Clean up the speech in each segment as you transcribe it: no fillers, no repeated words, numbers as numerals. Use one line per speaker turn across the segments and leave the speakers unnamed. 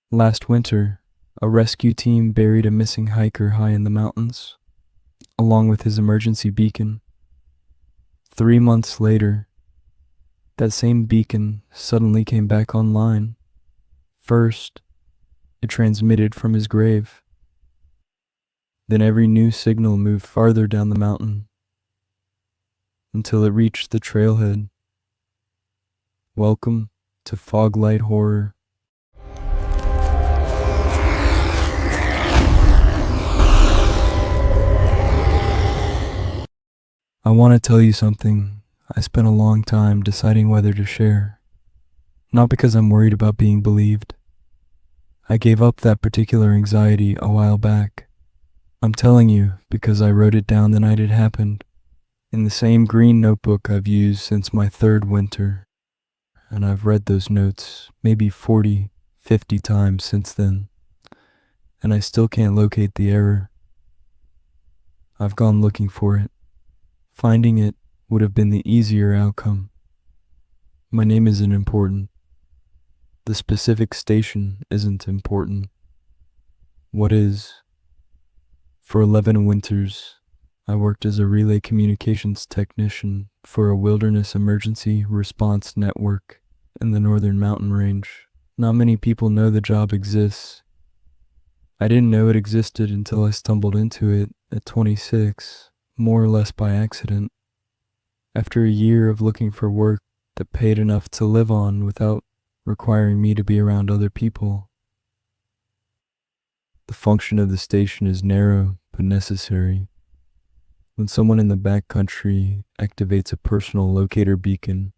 Last winter, a rescue team buried a missing hiker high in the mountains, along with his emergency beacon. 3 months later, that same beacon suddenly came back online. First, it transmitted from his grave. Then every new signal moved farther down the mountain until it reached the trailhead. Welcome to Foglight Horror. I want to tell you something I spent a long time deciding whether to share. Not because I'm worried about being believed. I gave up that particular anxiety a while back. I'm telling you because I wrote it down the night it happened, in the same green notebook I've used since my third winter. And I've read those notes maybe 40, 50 times since then, and I still can't locate the error. I've gone looking for it. Finding it would have been the easier outcome. My name isn't important. The specific station isn't important. What is? For 11 winters, I worked as a relay communications technician for a wilderness emergency response network in the northern mountain range. Not many people know the job exists. I didn't know it existed until I stumbled into it at 26, more or less by accident. After a year of looking for work that paid enough to live on without requiring me to be around other people. The function of the station is narrow but necessary. When someone in the backcountry activates a personal locator beacon,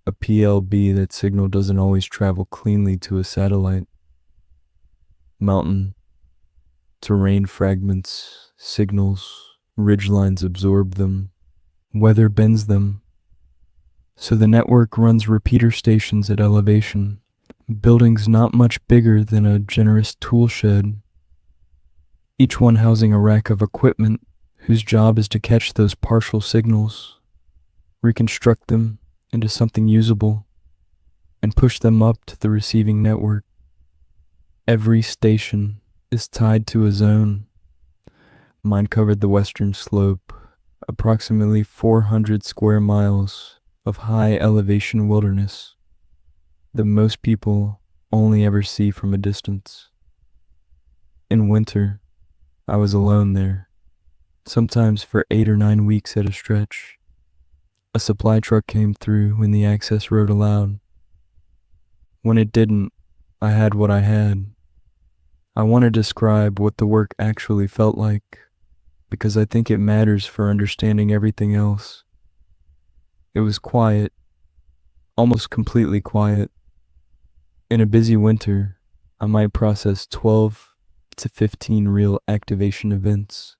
a PLB, that signal doesn't always travel cleanly to a satellite. Mountain, terrain fragments, signals, ridgelines absorb them, weather bends them. So the network runs repeater stations at elevation, buildings not much bigger than a generous tool shed, each one housing a rack of equipment whose job is to catch those partial signals, reconstruct them into something usable, and push them up to the receiving network. Every station is tied to a zone. Mine covered the western slope, approximately 400 square miles of high elevation wilderness that most people only ever see from a distance. In winter, I was alone there, sometimes for 8 or 9 weeks at a stretch. A supply truck came through when the access road allowed. When it didn't, I had what I had. I want to describe what the work actually felt like, because I think it matters for understanding everything else. It was quiet, almost completely quiet. In a busy winter, I might process 12 to 15 real activation events.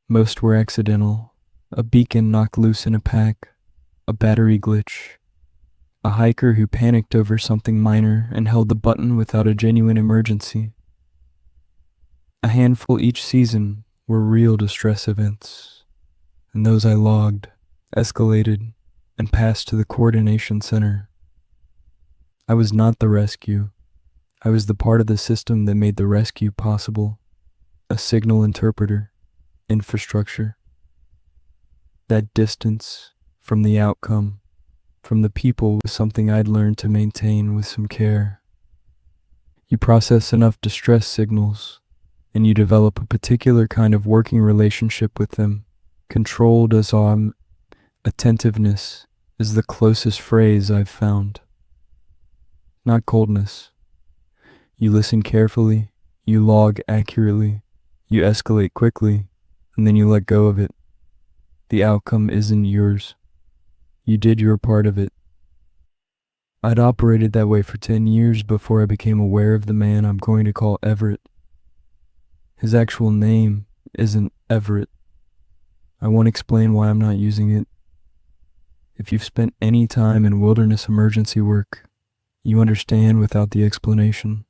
Most were accidental: a beacon knocked loose in a pack, a battery glitch, a hiker who panicked over something minor and held the button without a genuine emergency. A handful each season were real distress events, and those I logged, escalated, and passed to the coordination center. I was not the rescue. I was the part of the system that made the rescue possible, a signal interpreter, infrastructure. That distance from the outcome, from the people, was something I'd learned to maintain with some care. You process enough distress signals, and you develop a particular kind of working relationship with them, controlled as attentiveness is the closest phrase I've found. Not coldness. You listen carefully, you log accurately, you escalate quickly, and then you let go of it. The outcome isn't yours. You did your part of it. I'd operated that way for 10 years before I became aware of the man I'm going to call Everett. His actual name isn't Everett. I won't explain why I'm not using it. If you've spent any time in wilderness emergency work, you understand without the explanation.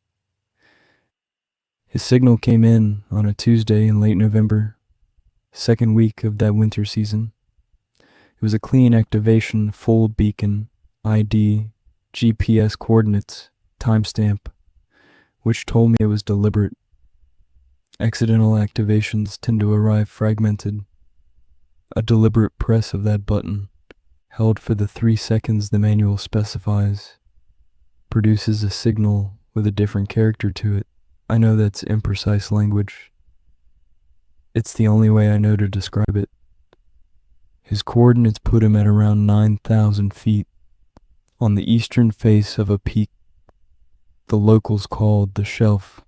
His signal came in on a Tuesday in late November, second week of that winter season. It was a clean activation, full beacon, ID, GPS coordinates, timestamp, which told me it was deliberate. Accidental activations tend to arrive fragmented. A deliberate press of that button, held for the 3 seconds the manual specifies, produces a signal with a different character to it. I know that's imprecise language. It's the only way I know to describe it. His coordinates put him at around 9,000 feet, on the eastern face of a peak the locals called the Shelf,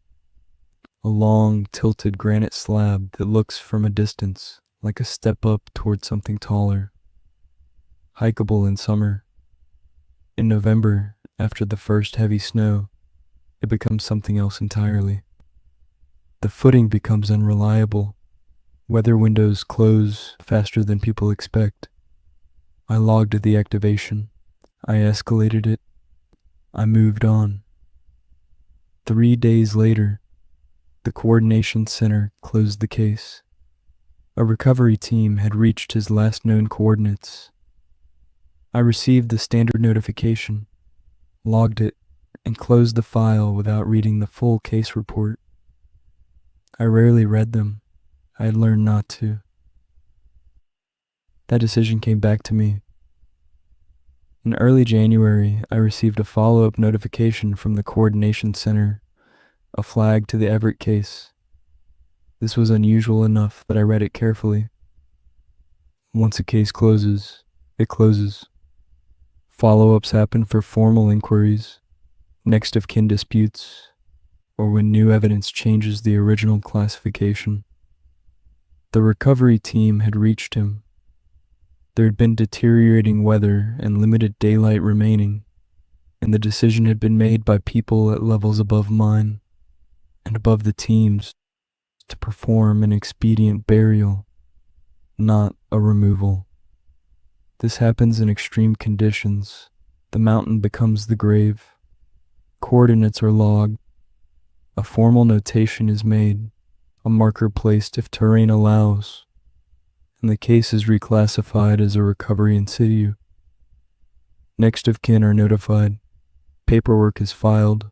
a long, tilted granite slab that looks from a distance like a step up toward something taller. Hikeable in summer. In November, after the first heavy snow, it becomes something else entirely. The footing becomes unreliable. Weather windows close faster than people expect. I logged the activation. I escalated it. I moved on. 3 days later, the coordination center closed the case. A recovery team had reached his last known coordinates. I received the standard notification, logged it, and closed the file without reading the full case report. I rarely read them. I had learned not to. That decision came back to me. In early January, I received a follow-up notification from the coordination center, a flag to the Everett case. This was unusual enough that I read it carefully. Once a case closes, it closes. Follow-ups happen for formal inquiries, next of kin disputes, or when new evidence changes the original classification. The recovery team had reached him. There had been deteriorating weather and limited daylight remaining, and the decision had been made by people at levels above mine and above the team's to perform an expedient burial, not a removal. This happens in extreme conditions. The mountain becomes the grave. Coordinates are logged. A formal notation is made, a marker placed if terrain allows, and the case is reclassified as a recovery in situ. Next of kin are notified. Paperwork is filed.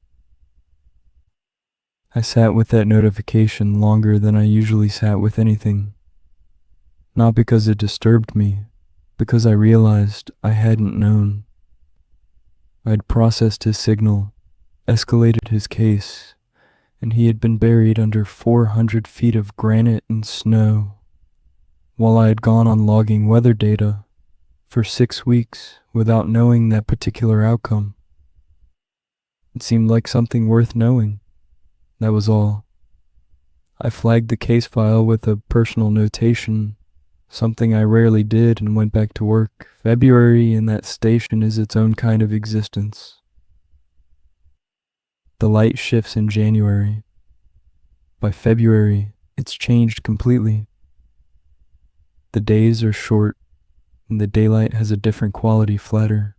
I sat with that notification longer than I usually sat with anything. Not because it disturbed me, because I realized I hadn't known. I'd processed his signal, escalated his case, and he had been buried under 400 feet of granite and snow, while I had gone on logging weather data for 6 weeks without knowing that particular outcome. It seemed like something worth knowing. That was all. I flagged the case file with a personal notation, something I rarely did, and went back to work. February in that station is its own kind of existence. The light shifts in January. By February, it's changed completely. The days are short, and the daylight has a different quality, flatter,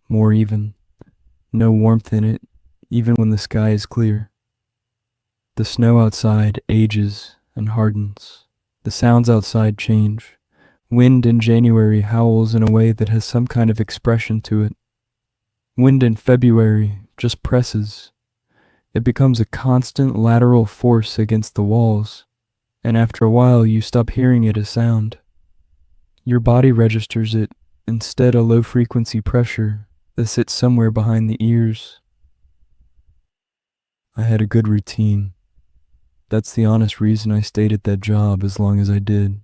more even. No warmth in it, even when the sky is clear. The snow outside ages and hardens. The sounds outside change. Wind in January howls in a way that has some kind of expression to it. Wind in February just presses. It becomes a constant lateral force against the walls, and after a while you stop hearing it as sound. Your body registers it, instead a low-frequency pressure that sits somewhere behind the ears. I had a good routine. That's the honest reason I stayed at that job as long as I did.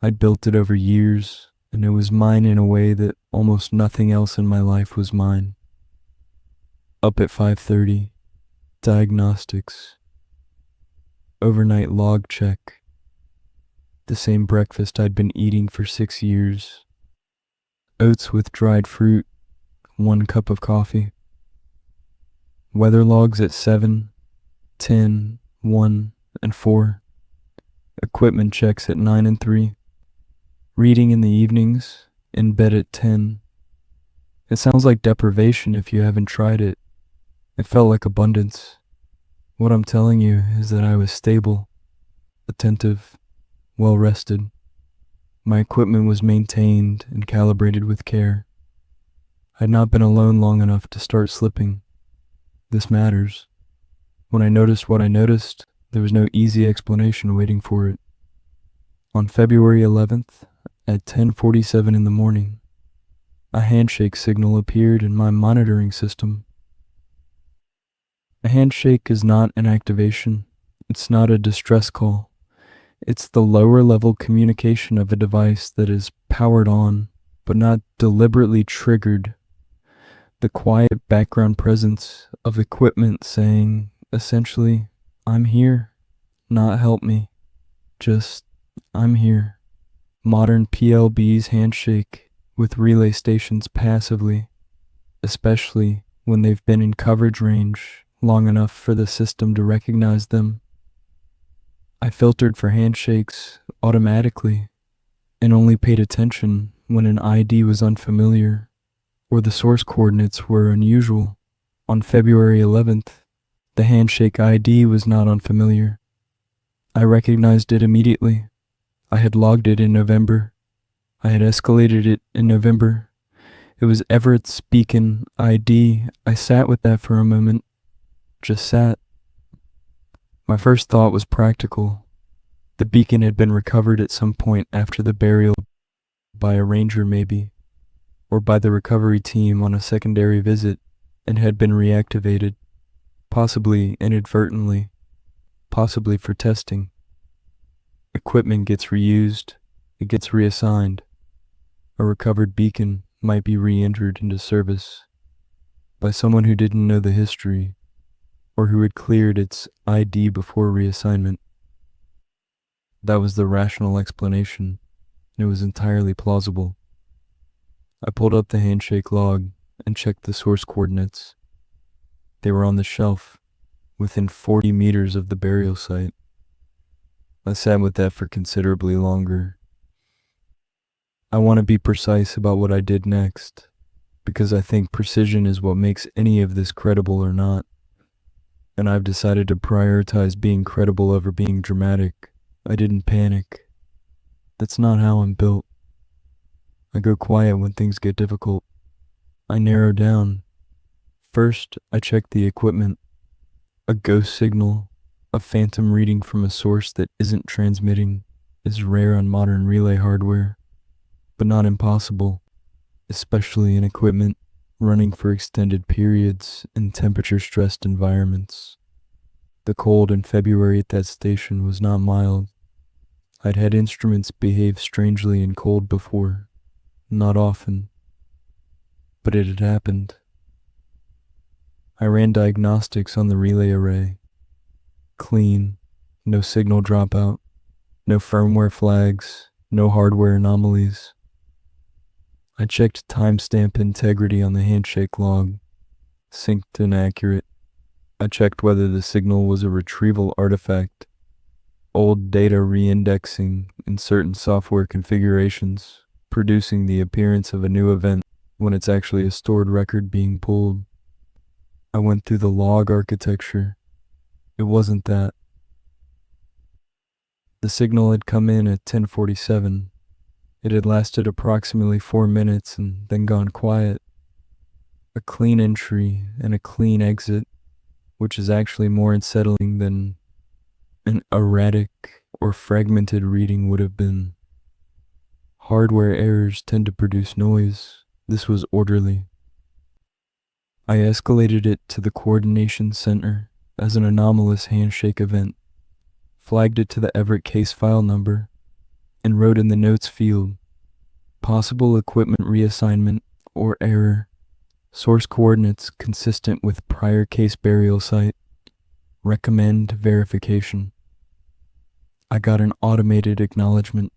I'd built it over years, and it was mine in a way that almost nothing else in my life was mine. Up at 5:30, diagnostics, overnight log check, the same breakfast I'd been eating for 6 years, oats with dried fruit, 1 cup of coffee. Weather logs at 7, 10, 1, and 4. Equipment checks at 9 and 3. Reading in the evenings, in bed at 10. It sounds like deprivation if you haven't tried it. It felt like abundance. What I'm telling you is that I was stable, attentive, well rested. My equipment was maintained and calibrated with care. I'd not been alone long enough to start slipping. This matters. When I noticed what I noticed, there was no easy explanation waiting for it. On February 11th, at 10:47 in the morning, a handshake signal appeared in my monitoring system. A handshake is not an activation. It's not a distress call. It's the lower level communication of a device that is powered on, but not deliberately triggered. The quiet background presence of equipment saying, essentially, I'm here, not help me, just, I'm here. Modern PLBs handshake with relay stations passively, especially when they've been in coverage range long enough for the system to recognize them. I filtered for handshakes automatically and only paid attention when an ID was unfamiliar or the source coordinates were unusual. On February 11th, the handshake ID was not unfamiliar. I recognized it immediately. I had logged it in November. I had escalated it in November. It was Everett's beacon ID. I sat with that for a moment. Just sat. My first thought was practical. The beacon had been recovered at some point after the burial by a ranger maybe, or by the recovery team on a secondary visit, and had been reactivated, possibly inadvertently, possibly for testing. Equipment gets reused, it gets reassigned. A recovered beacon might be re-entered into service by someone who didn't know the history, or who had cleared its ID before reassignment. That was the rational explanation, and it was entirely plausible. I pulled up the handshake log and checked the source coordinates. They were on the shelf, within 40 meters of the burial site. I sat with that for considerably longer. I want to be precise about what I did next, because I think precision is what makes any of this credible or not. And I've decided to prioritize being credible over being dramatic. I didn't panic. That's not how I'm built. I go quiet when things get difficult. I narrow down. First, I check the equipment. A ghost signal, a phantom reading from a source that isn't transmitting, is rare on modern relay hardware, but not impossible, especially in equipment running for extended periods in temperature-stressed environments. The cold in February at that station was not mild. I'd had instruments behave strangely in cold before, not often, but it had happened. I ran diagnostics on the relay array. Clean, no signal dropout, no firmware flags, no hardware anomalies. I checked timestamp integrity on the handshake log, synced and accurate. I checked whether the signal was a retrieval artifact, old data re-indexing in certain software configurations, producing the appearance of a new event when it's actually a stored record being pulled. I went through the log architecture. It wasn't that. The signal had come in at 10:47. It had lasted approximately 4 minutes and then gone quiet. A clean entry and a clean exit, which is actually more unsettling than an erratic or fragmented reading would have been. Hardware errors tend to produce noise. This was orderly. I escalated it to the coordination center as an anomalous handshake event, flagged it to the Everett case file number, and wrote in the notes field, possible equipment reassignment or error, source coordinates consistent with prior case burial site, recommend verification. I got an automated acknowledgement.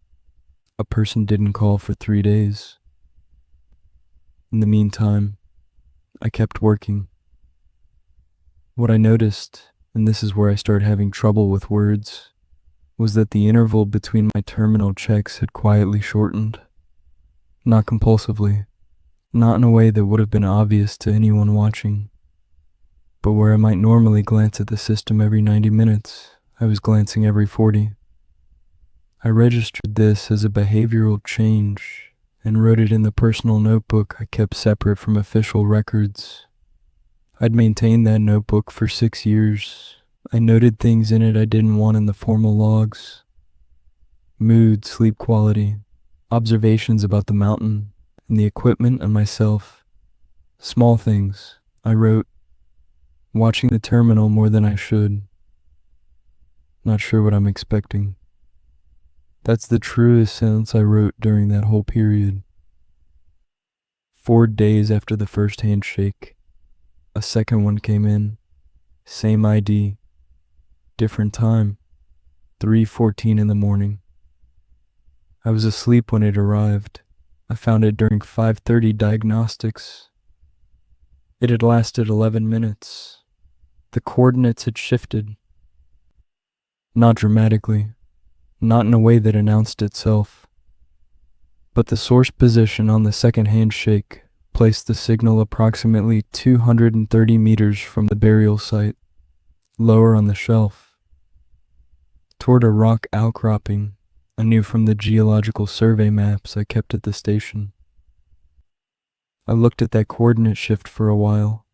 A person didn't call for 3 days. In the meantime, I kept working. What I noticed, and this is where I started having trouble with words, was that the interval between my terminal checks had quietly shortened. Not compulsively, not in a way that would have been obvious to anyone watching, but where I might normally glance at the system every 90 minutes, I was glancing every 40. I registered this as a behavioral change and wrote it in the personal notebook I kept separate from official records. I'd maintained that notebook for 6 years. I noted things in it I didn't want in the formal logs. Mood, sleep quality, observations about the mountain and the equipment and myself. Small things. I wrote, watching the terminal more than I should. Not sure what I'm expecting. That's the truest sentence I wrote during that whole period. 4 days after the first handshake, a second one came in. Same ID. Different time. 3:14 in the morning. I was asleep when it arrived. I found it during 5:30 diagnostics. It had lasted 11 minutes. The coordinates had shifted. Not dramatically. Not in a way that announced itself. But the source position on the second handshake placed the signal approximately 230 meters from the burial site, lower on the shelf, toward a rock outcropping I knew from the geological survey maps I kept at the station. I looked at that coordinate shift for a while.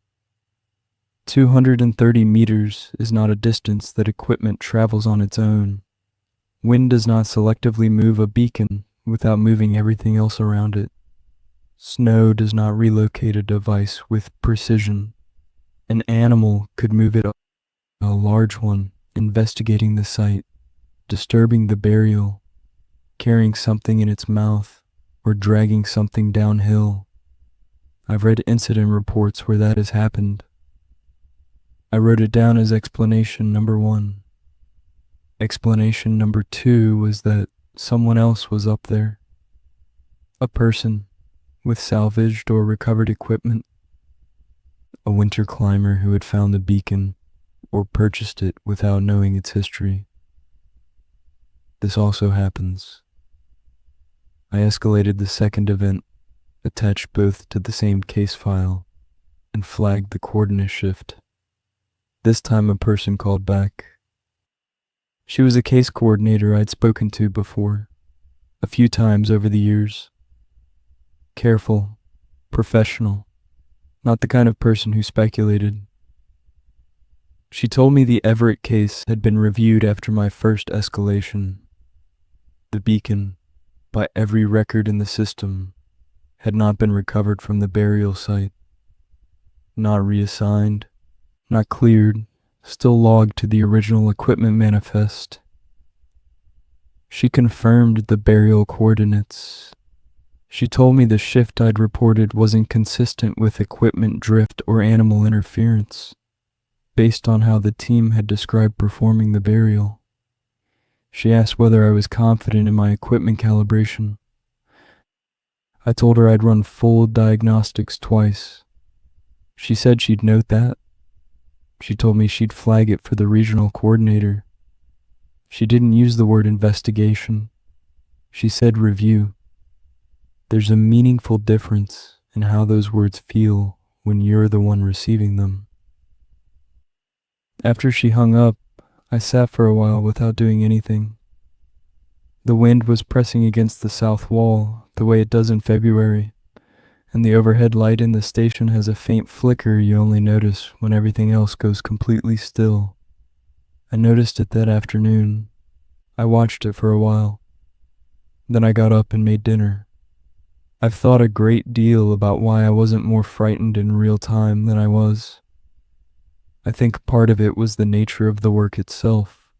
230 meters is not a distance that equipment travels on its own. Wind does not selectively move a beacon without moving everything else around it. Snow does not relocate a device with precision. An animal could move it, a large one, investigating the site, disturbing the burial, carrying something in its mouth, or dragging something downhill. I've read incident reports where that has happened. I wrote it down as explanation number 1. Explanation number 2 was that someone else was up there. A person with salvaged or recovered equipment. A winter climber who had found the beacon or purchased it without knowing its history. This also happens. I escalated the second event, attached both to the same case file, and flagged the coordinate shift. This time a person called back. She was a case coordinator I'd spoken to before, a few times over the years. Careful, professional, not the kind of person who speculated. She told me the Everett case had been reviewed after my first escalation. The beacon, by every record in the system, had not been recovered from the burial site. Not reassigned, not cleared, still logged to the original equipment manifest. She confirmed the burial coordinates. She told me the shift I'd reported wasn't consistent with equipment drift or animal interference, based on how the team had described performing the burial. She asked whether I was confident in my equipment calibration. I told her I'd run full diagnostics twice. She said she'd note that. She told me she'd flag it for the regional coordinator. She didn't use the word investigation. She said review. There's a meaningful difference in how those words feel when you're the one receiving them. After she hung up, I sat for a while without doing anything. The wind was pressing against the south wall, the way it does in February, and the overhead light in the station has a faint flicker you only notice when everything else goes completely still. I noticed it that afternoon. I watched it for a while. Then I got up and made dinner. I've thought a great deal about why I wasn't more frightened in real time than I was. I think part of it was the nature of the work itself,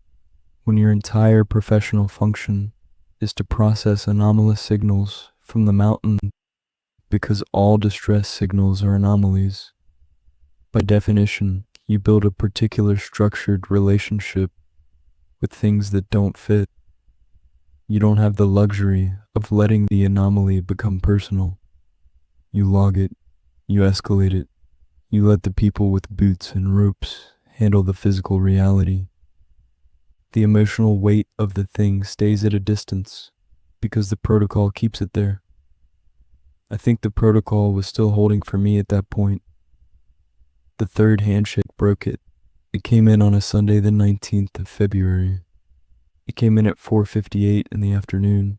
when your entire professional function is to process anomalous signals from the mountain, because all distress signals are anomalies. By definition, you build a particular structured relationship with things that don't fit. You don't have the luxury of letting the anomaly become personal. You log it, you escalate it, you let the people with boots and ropes handle the physical reality. The emotional weight of the thing stays at a distance because the protocol keeps it there. I think the protocol was still holding for me at that point. The third handshake broke it. It came in on a Sunday the 19th of February. It came in at 4:58 in the afternoon,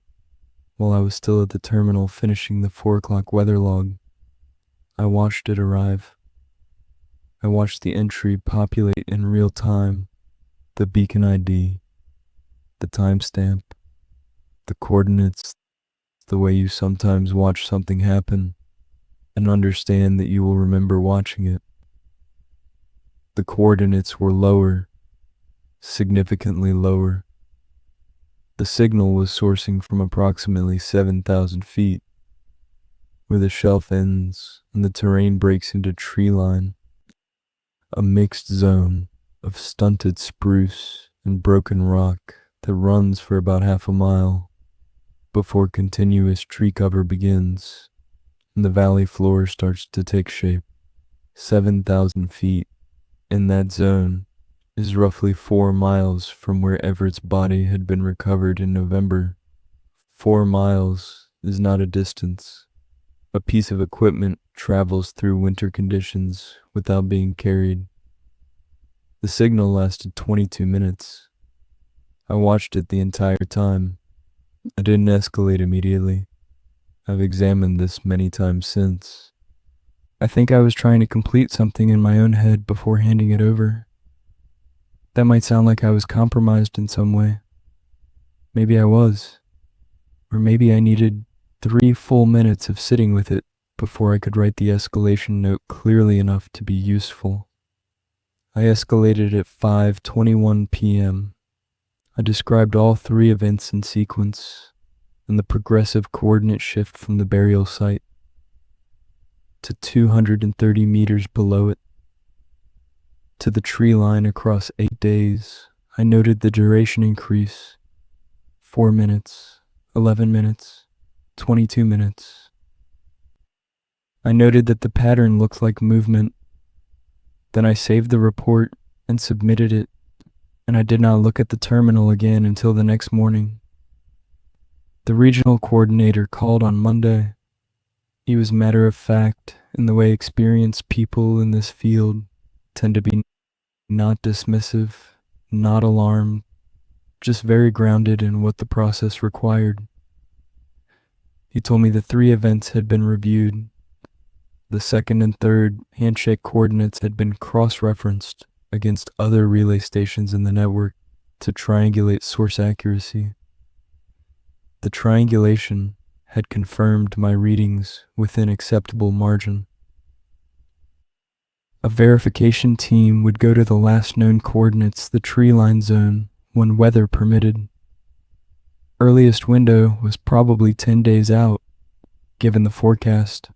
while I was still at the terminal finishing the 4 o'clock weather log. I watched it arrive. I watched the entry populate in real time, the beacon ID, the timestamp, the coordinates, the way you sometimes watch something happen and understand that you will remember watching it. The coordinates were lower, significantly lower. The signal was sourcing from approximately 7,000 feet, where the shelf ends and the terrain breaks into tree line, a mixed zone of stunted spruce and broken rock that runs for about half a mile before continuous tree cover begins and the valley floor starts to take shape. 7,000 feet in that zone is roughly 4 miles from where Everett's body had been recovered in November. 4 miles is not a distance. A piece of equipment travels through winter conditions without being carried. The signal lasted 22 minutes. I watched it the entire time. I didn't escalate immediately. I've examined this many times since. I think I was trying to complete something in my own head before handing it over. That might sound like I was compromised in some way. Maybe I was. Or maybe I needed 3 full minutes of sitting with it before I could write the escalation note clearly enough to be useful. I escalated at 5:21 p.m. I described all 3 events in sequence and the progressive coordinate shift from the burial site to 230 meters below it, to the tree line across 8 days. I noted the duration increase: 4 minutes, 11 minutes, 22 minutes. I noted that the pattern looked like movement. Then I saved the report and submitted it, and I did not look at the terminal again until the next morning. The regional coordinator called on Monday. He was matter-of-fact in the way experienced people in this field tend to be, not dismissive, not alarmed, just very grounded in what the process required. He told me the 3 events had been reviewed. The second and third handshake coordinates had been cross-referenced against other relay stations in the network to triangulate source accuracy. The triangulation had confirmed my readings within acceptable margin. A verification team would go to the last known coordinates, the tree line zone, when weather permitted. Earliest window was probably 10 days out, given the forecast.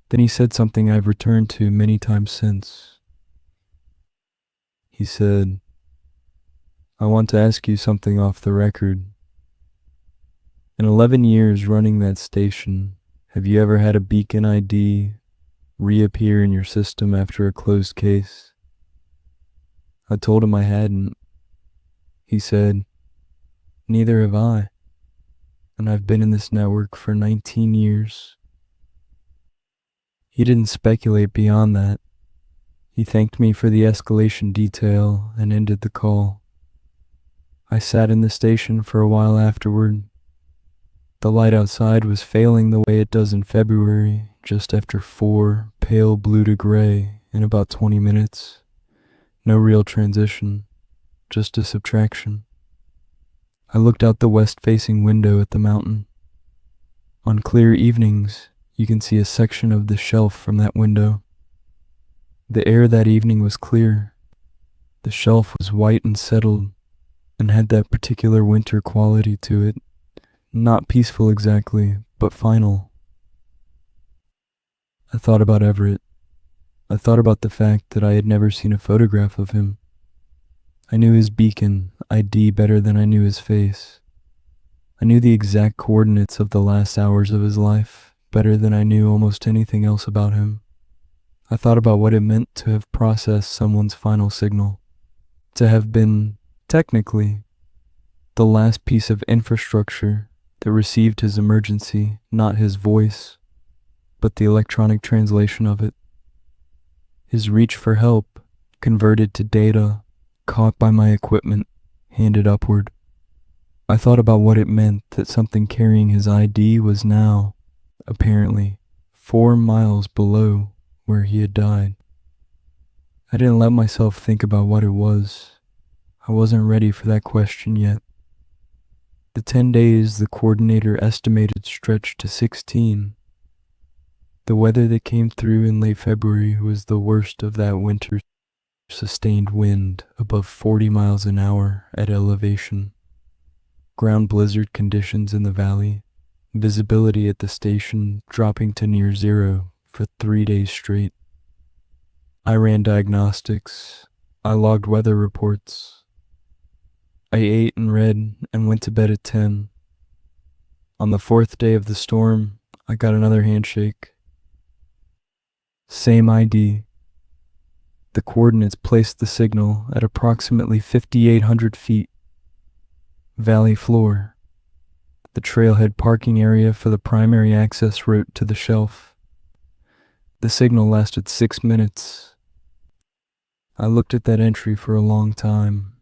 Then he said something I've returned to many times since. He said, "I want to ask you something off the record. In 11 years running that station, have you ever had a beacon ID reappear in your system after a closed case?" I told him I hadn't. He said, "Neither have I, and I've been in this network for 19 years. He didn't speculate beyond that. He thanked me for the escalation detail and ended the call. I sat in the station for a while afterward. The light outside was failing the way it does in February, just after 4, pale blue to gray, in about 20 minutes. No real transition, just a subtraction. I looked out the west-facing window at the mountain. On clear evenings, you can see a section of the shelf from that window. The air that evening was clear. The shelf was white and settled, and had that particular winter quality to it. Not peaceful exactly, but final. I thought about Everett. I thought about the fact that I had never seen a photograph of him. I knew his beacon ID better than I knew his face. I knew the exact coordinates of the last hours of his life better than I knew almost anything else about him. I thought about what it meant to have processed someone's final signal, to have been, technically, the last piece of infrastructure that received his emergency, not his voice, but the electronic translation of it. His reach for help, converted to data, caught by my equipment, handed upward. I thought about what it meant that something carrying his ID was now, apparently, 4 miles below where he had died. I didn't let myself think about what it was. I wasn't ready for that question yet. The 10 days the coordinator estimated stretched to 16. The weather that came through in late February was the worst of that winter. Sustained wind above 40 miles an hour at elevation. Ground blizzard conditions in the valley. Visibility at the station dropping to near zero for 3 days straight. I ran diagnostics. I logged weather reports. I ate and read and went to bed at 10. On the 4th day of the storm, I got another handshake. Same ID. The coordinates placed the signal at approximately 5,800 feet. Valley floor. The trailhead parking area for the primary access route to the shelf. The signal lasted 6 minutes. I looked at that entry for a long time.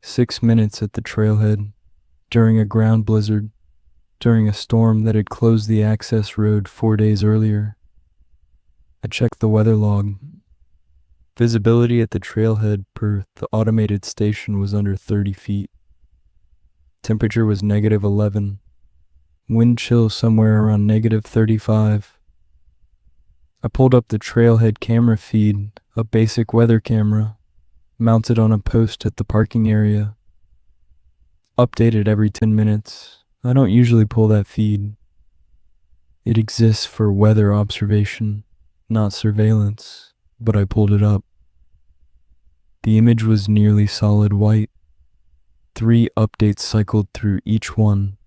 6 minutes at the trailhead, during a ground blizzard, during a storm that had closed the access road 4 days earlier. I checked the weather log. Visibility at the trailhead per the automated station was under 30 feet. Temperature was -11. Wind chill somewhere around -35. I pulled up the trailhead camera feed, a basic weather camera, mounted on a post at the parking area. Updated every 10 minutes. I don't usually pull that feed. It exists for weather observation, not surveillance, but I pulled it up. The image was nearly solid white. 3 updates cycled through each one.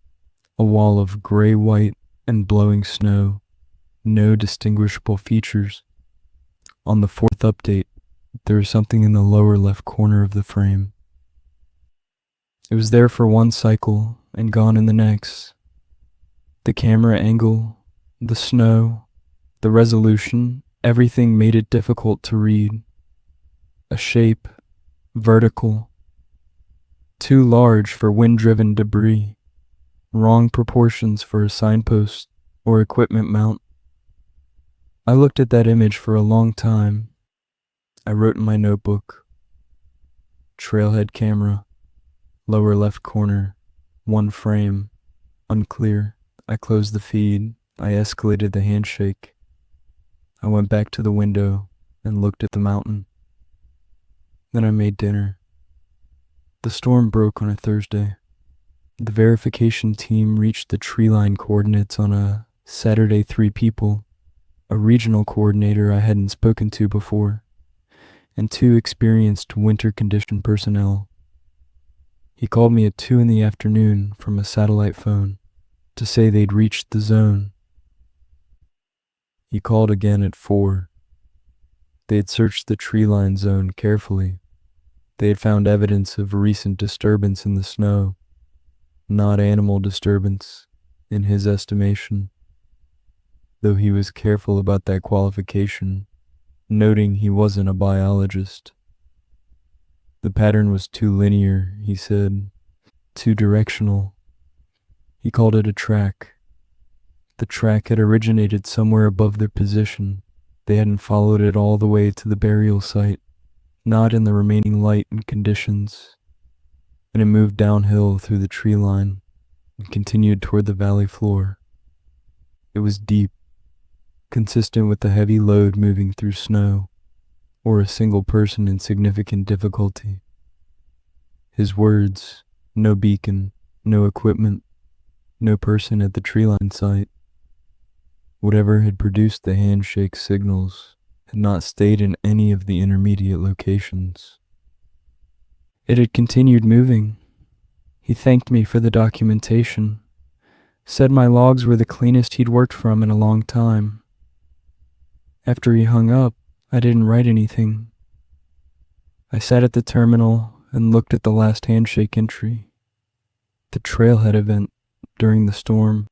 A wall of gray-white and blowing snow. No distinguishable features. On the 4th update, there was something in the lower left corner of the frame. It was there for 1 cycle and gone in the next. The camera angle, the snow, the resolution, everything made it difficult to read. A shape, vertical, too large for wind-driven debris, wrong proportions for a signpost or equipment mount. I looked at that image for a long time. I wrote in my notebook, trailhead camera, lower left corner, 1 frame, unclear. I closed the feed. I escalated the handshake. I went back to the window and looked at the mountain. Then I made dinner. The storm broke on a Thursday. The verification team reached the tree line coordinates on a Saturday. 3 people, a regional coordinator I hadn't spoken to before, and 2 experienced winter condition personnel. He called me at 2 in the afternoon from a satellite phone to say they'd reached the zone. He called again at 4. They had searched the tree line zone carefully. They had found evidence of recent disturbance in the snow, not animal disturbance, in his estimation, though he was careful about that qualification, noting he wasn't a biologist. The pattern was too linear, he said, too directional. He called it a track. The track had originated somewhere above their position. They hadn't followed it all the way to the burial site, not in the remaining light and conditions, and it moved downhill through the tree line and continued toward the valley floor. It was deep, consistent with the heavy load moving through snow, or a single person in significant difficulty. His words, no beacon, no equipment, no person at the treeline site. Whatever had produced the handshake signals had not stayed in any of the intermediate locations. It had continued moving. He thanked me for the documentation, said my logs were the cleanest he'd worked from in a long time. After he hung up, I didn't write anything. I sat at the terminal and looked at the last handshake entry, the trailhead event during the storm,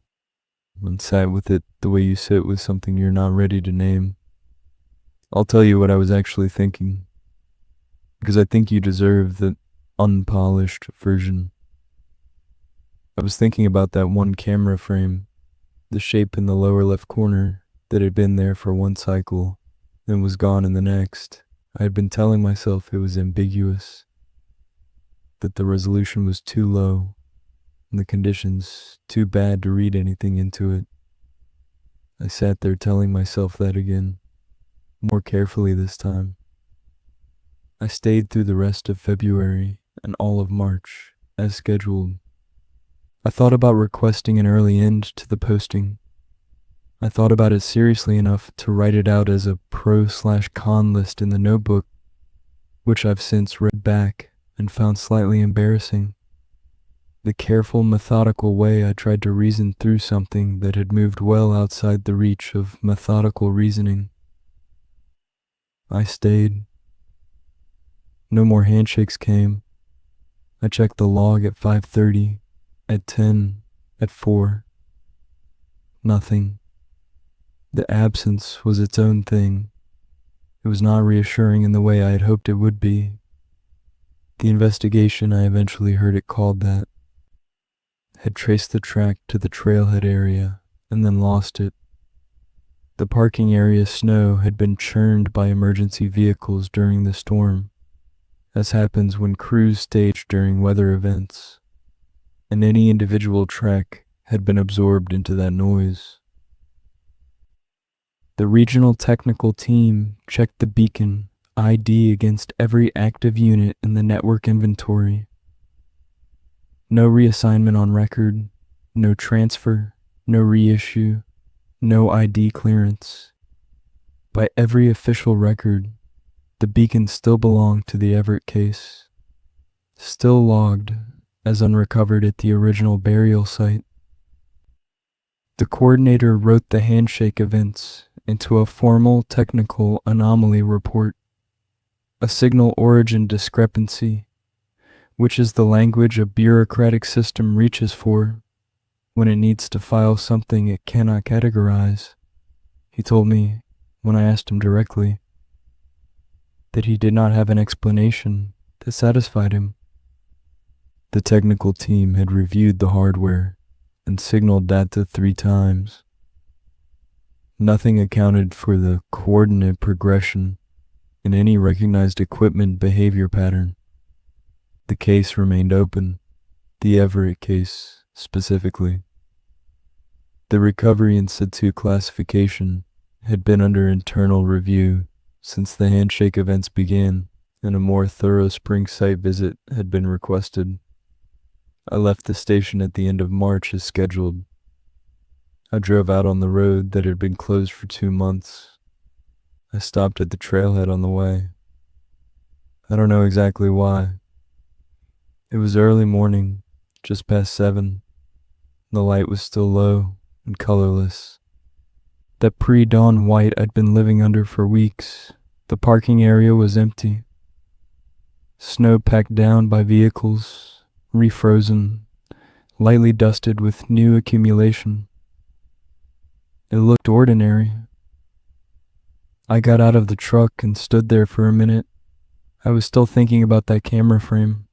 and sat with it the way you sit with something you're not ready to name. I'll tell you what I was actually thinking, because I think you deserve the unpolished version. I was thinking about that 1 camera frame, the shape in the lower left corner that had been there for 1 cycle, then was gone in the next. I had been telling myself it was ambiguous, that the resolution was too low, and the conditions too bad to read anything into it. I sat there telling myself that again, more carefully this time. I stayed through the rest of February and all of March, as scheduled. I thought about requesting an early end to the posting. I thought about it seriously enough to write it out as a pro/con list in the notebook, which I've since read back and found slightly embarrassing. The careful, methodical way I tried to reason through something that had moved well outside the reach of methodical reasoning. I stayed. No more handshakes came. I checked the log at 5:30, at 10, at 4. Nothing. The absence was its own thing. It was not reassuring in the way I had hoped it would be. The investigation, I eventually heard it called that, had traced the track to the trailhead area and then lost it. The parking area snow had been churned by emergency vehicles during the storm, as happens when crews stage during weather events, and any individual track had been absorbed into that noise. The regional technical team checked the beacon ID against every active unit in the network inventory. No reassignment on record, no transfer, no reissue, no ID clearance. By every official record, the beacon still belonged to the Everett case, still logged as unrecovered at the original burial site. The coordinator wrote the handshake events into a formal technical anomaly report, a signal origin discrepancy, which is the language a bureaucratic system reaches for when it needs to file something it cannot categorize. He told me, when I asked him directly, that he did not have an explanation that satisfied him. The technical team had reviewed the hardware and signaled data 3 times. Nothing accounted for the coordinate progression in any recognized equipment behavior pattern. The case remained open, the Everett case specifically. The recovery in situ classification had been under internal review since the handshake events began, and a more thorough spring site visit had been requested. I left the station at the end of March as scheduled. I drove out on the road that had been closed for 2 months. I stopped at the trailhead on the way. I don't know exactly why. It was early morning, just past 7. The light was still low and colorless. That pre-dawn white I'd been living under for weeks. The parking area was empty. Snow packed down by vehicles, refrozen, lightly dusted with new accumulation. It looked ordinary. I got out of the truck and stood there for a minute. I was still thinking about that camera frame.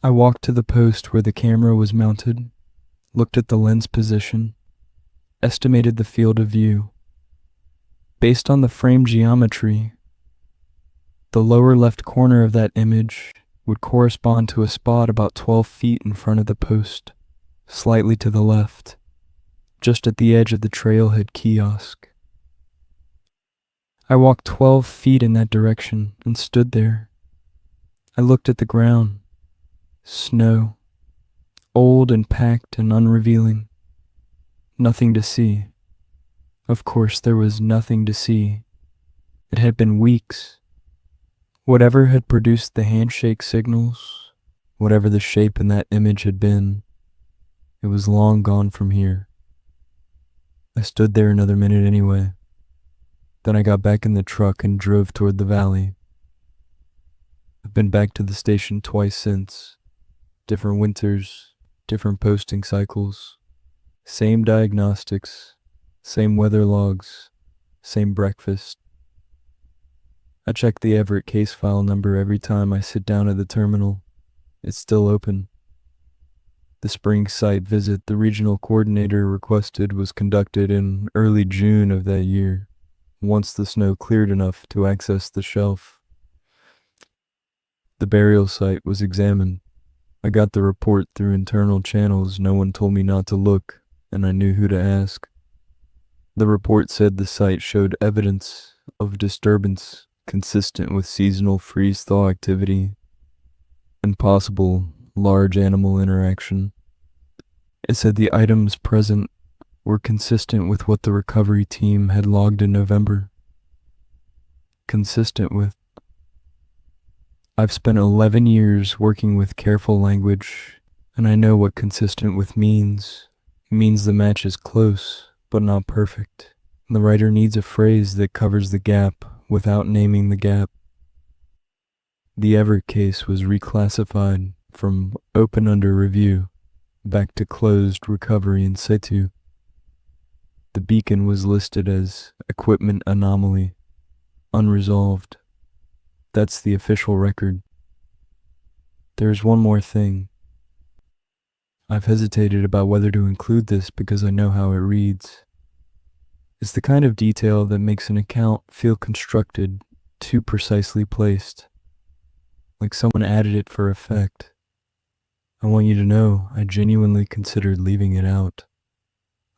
I walked to the post where the camera was mounted, looked at the lens position, estimated the field of view. Based on the frame geometry, the lower left corner of that image would correspond to a spot about 12 feet in front of the post, slightly to the left, just at the edge of the trailhead kiosk. I walked 12 feet in that direction and stood there. I looked at the ground. Snow, old and packed and unrevealing. Nothing to see. Of course, there was nothing to see. It had been weeks. Whatever had produced the handshake signals, whatever the shape in that image had been, it was long gone from here. I stood there another minute anyway. Then I got back in the truck and drove toward the valley. I've been back to the station twice since. Different winters, different posting cycles, same diagnostics, same weather logs, same breakfast. I check the Everett case file number every time I sit down at the terminal. It's still open. The spring site visit the regional coordinator requested was conducted in early June of that year, once the snow cleared enough to access the shelf. The burial site was examined. I got the report through internal channels. No one told me not to look, and I knew who to ask. The report said the site showed evidence of disturbance consistent with seasonal freeze-thaw activity and possible large animal interaction. It said the items present were consistent with what the recovery team had logged in November. Consistent with. I've spent 11 years working with careful language, and I know what consistent with means. It means the match is close, but not perfect. The writer needs a phrase that covers the gap without naming the gap. The Everett case was reclassified from open under review back to closed recovery in situ. The beacon was listed as equipment anomaly, unresolved. That's the official record. There's one more thing. I've hesitated about whether to include this because I know how it reads. It's the kind of detail that makes an account feel constructed, too precisely placed, like someone added it for effect. I want you to know I genuinely considered leaving it out.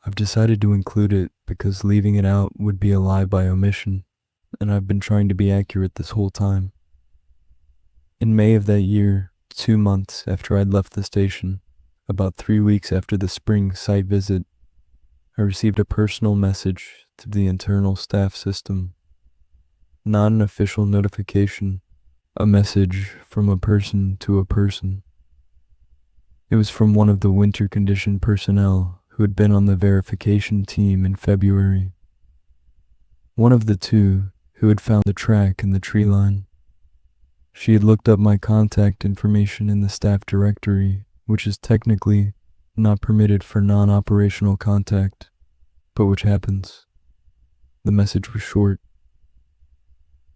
I've decided to include it because leaving it out would be a lie by omission, and I've been trying to be accurate this whole time. In May of that year, 2 months after I'd left the station, about 3 weeks after the spring site visit, I received a personal message through the internal staff system. Not an official notification, a message from a person to a person. It was from one of the winter condition personnel who had been on the verification team in February. One of the two who had found the track in the tree line. She had looked up my contact information in the staff directory, which is technically not permitted for non-operational contact, but which happens. The message was short.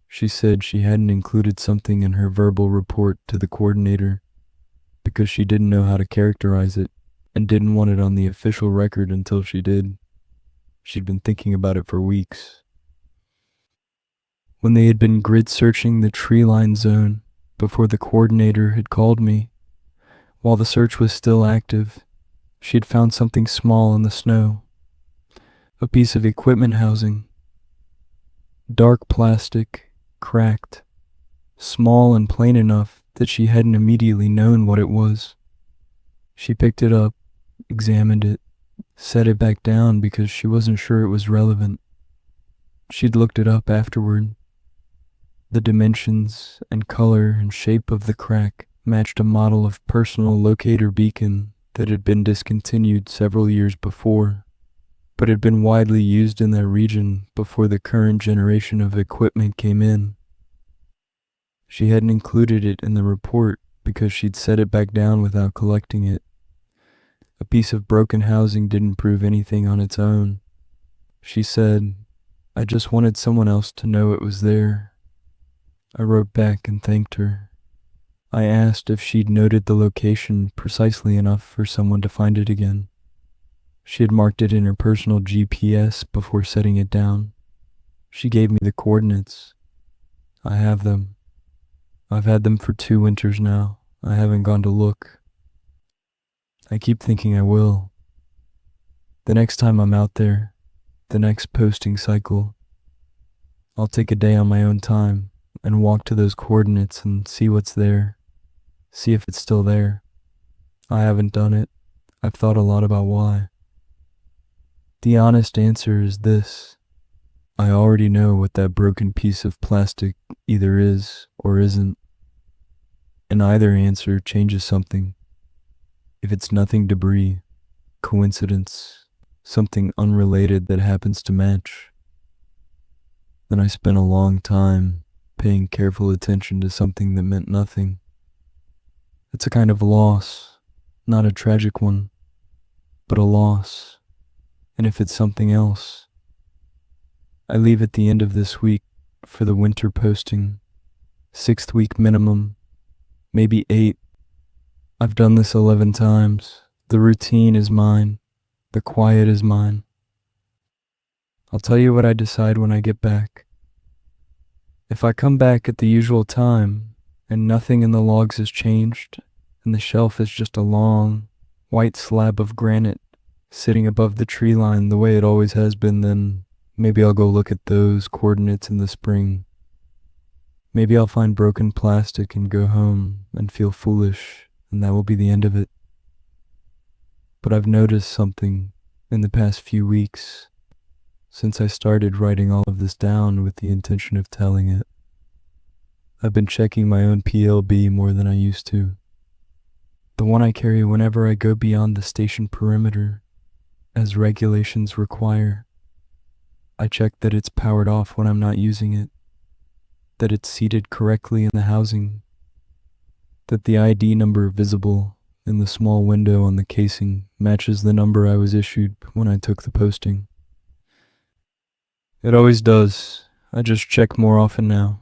She said she hadn't included something in her verbal report to the coordinator because she didn't know how to characterize it and didn't want it on the official record until she did. She'd been thinking about it for weeks. When they had been grid searching the tree line zone before the coordinator had called me, while the search was still active, she had found something small in the snow. A piece of equipment housing. Dark plastic, cracked, small and plain enough that she hadn't immediately known what it was. She picked it up, examined it, set it back down because she wasn't sure it was relevant. She'd looked it up afterward. The dimensions and color and shape of the crack matched a model of personal locator beacon that had been discontinued several years before, but had been widely used in that region before the current generation of equipment came in. She hadn't included it in the report because she'd set it back down without collecting it. A piece of broken housing didn't prove anything on its own. She said, "I just wanted someone else to know it was there." I wrote back and thanked her. I asked if she'd noted the location precisely enough for someone to find it again. She had marked it in her personal GPS before setting it down. She gave me the coordinates. I have them. I've had them for 2 winters now. I haven't gone to look. I keep thinking I will. The next time I'm out there, the next posting cycle, I'll take a day on my own time and walk to those coordinates and see what's there, see if it's still there. I haven't done it. I've thought a lot about why. The honest answer is this. I already know what that broken piece of plastic either is or isn't. And either answer changes something. If it's nothing debris, coincidence, something unrelated that happens to match, then I spent a long time paying careful attention to something that meant nothing. It's a kind of loss, not a tragic one, but a loss. And if it's something else, I leave at the end of this week for the winter posting, 6th week minimum, maybe 8. I've done this 11 times. The routine is mine. The quiet is mine. I'll tell you what I decide when I get back. If I come back at the usual time and nothing in the logs has changed, and the shelf is just a long, white slab of granite sitting above the tree line the way it always has been, then maybe I'll go look at those coordinates in the spring. Maybe I'll find broken plastic and go home and feel foolish, and that will be the end of it. But I've noticed something in the past few weeks, since I started writing all of this down with the intention of telling it. I've been checking my own PLB more than I used to. The one I carry whenever I go beyond the station perimeter, as regulations require. I check that it's powered off when I'm not using it, that it's seated correctly in the housing, that the ID number visible in the small window on the casing matches the number I was issued when I took the posting. It always does. I just check more often now.